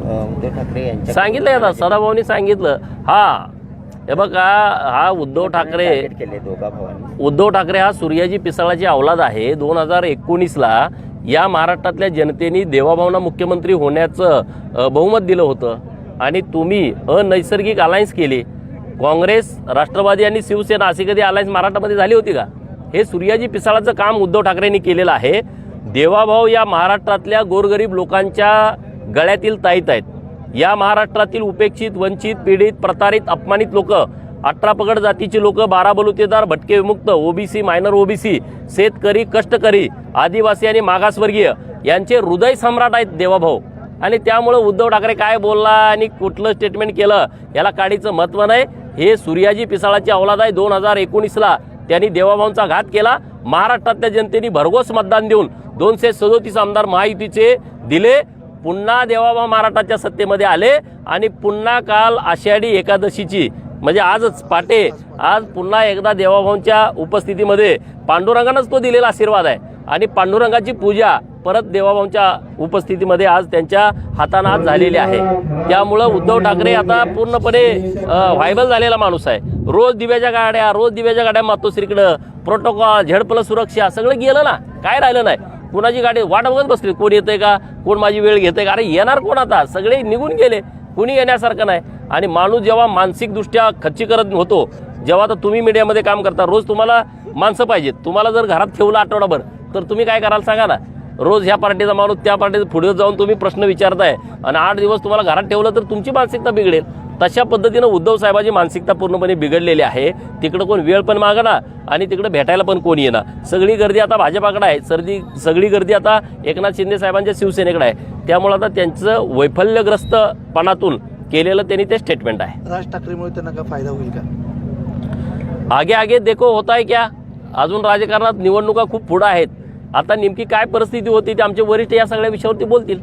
उद्धव ठाकरे यांच्या सांगितलं आता सदाभाऊनी सांगितलं. हे बघा, हा उद्धव ठाकरे केले दोघा भावांनी. उद्धव ठाकरे हा सूर्याजी पिसाळाची अवलाद आहे. 2019ला या महाराष्ट्रातल्या जनतेने देवाभाऊंना मुख्यमंत्री होण्याचं बहुमत दिलं होतं आणि तुम्ही अनैसर्गिक अलायन्स केली. काँग्रेस, राष्ट्रवादी आणि शिवसेना अशी कधी अलायन्स महाराष्ट्रामध्ये झाली होती का? हे सूर्याजी पिसाळाचं काम उद्धव ठाकरेंनी केलेलं आहे. देवाभाऊ या महाराष्ट्रातल्या गोरगरीब लोकांच्या गळ्यातील ताईत आहेत. या महाराष्ट्रातील उपेक्षित, वंचित, पीडित, प्रतारित, अपमानित लोक, 18 पगड जातीची लोक, 12 बलुतेदार, भटके विमुक्त, ओबीसी, मायनर ओबीसी, शेतकरी, कष्टकरी, आदिवासी आणि मागासवर्गीय यांचे हृदय सम्राट आहेत देवाभाऊ. आणि त्यामुळं उद्धव ठाकरे काय बोलला आणि कुठलं स्टेटमेंट केलं याला काडीचं महत्त्व नाही. हे सूर्याजी पिसाळाची अवलाद आहे. 2019ला त्यांनी देवाभाऊंचा घात केला. महाराष्ट्रातल्या जनतेने भरघोस मतदान देऊन 237 आमदार महायुतीचे दिले. पुन्हा देवाभाऊ महाराष्ट्राच्या सत्तेमध्ये आले आणि पुन्हा काल आषाढी एकादशीची म्हणजे आजच पाटे आज पुन्हा एकदा देवाभाऊंच्या उपस्थितीमध्ये पांडुरंगानंच तो दिलेला आशीर्वाद आहे आणि पांडुरंगाची पूजा परत देवाभाऊंच्या उपस्थितीमध्ये आज त्यांच्या हाताने आज झालेली आहे. त्यामुळं उद्धव ठाकरे आता पूर्णपणे व्हायबल झालेला माणूस आहे. रोज दिव्याच्या गाड्या मातोश्रीकडं, प्रोटोकॉल, झेड+ सुरक्षा सगळं गेलं ना, काय राहिलं नाही. कोणाची गाडी वाट बघत बसली, कोण येतंय का, कोण माझी वेळ घेतंय का. अरे येणार कोण आता, सगळे निघून गेले, कुणी येण्यासारखं नाही. आणि माणूस जेव्हा मानसिकदृष्ट्या खच्चीकरण होतो, जेव्हा तर तुम्ही मीडियामध्ये काम करता, रोज तुम्हाला माणसं पाहिजेत. तुम्हाला जर घरात ठेवलं आठवडाभर तर तुम्ही काय कराल सांगा ना. रोज ह्या पार्टीचा माणूस त्या पार्टीचा पुढे जाऊन तुम्ही प्रश्न विचारताय आणि 8 दिवस तुम्हाला घरात ठेवलं तर तुमची मानसिकता बिघडेल. तशा पद्धतीनं उद्धव साहेबांची मानसिकता पूर्णपणे बिघडलेली आहे. तिकडं कोण वेळ पण मागणार आणि तिकडं भेटायला पण कोण येणार. सगळी गर्दी आता भाजपाकडे आहे, सगळी गर्दी आता एकनाथ शिंदे साहेबांच्या शिवसेनेकडे आहे. त्यामुळे आता त्यांचं वैफल्यग्रस्तपणातून केलेलं त्यांनी ते स्टेटमेंट आहे. राज ठाकरेमुळे त्यांना काय फायदा होईल का? आगे आगे देखो होता है क्या. अजून राजकारणात निवडणुका खूप पुढे आहेत. आता नेमकी काय परिस्थिती होती ते आमचे वरिष्ठ या सगळ्या विषयावरती बोलतील.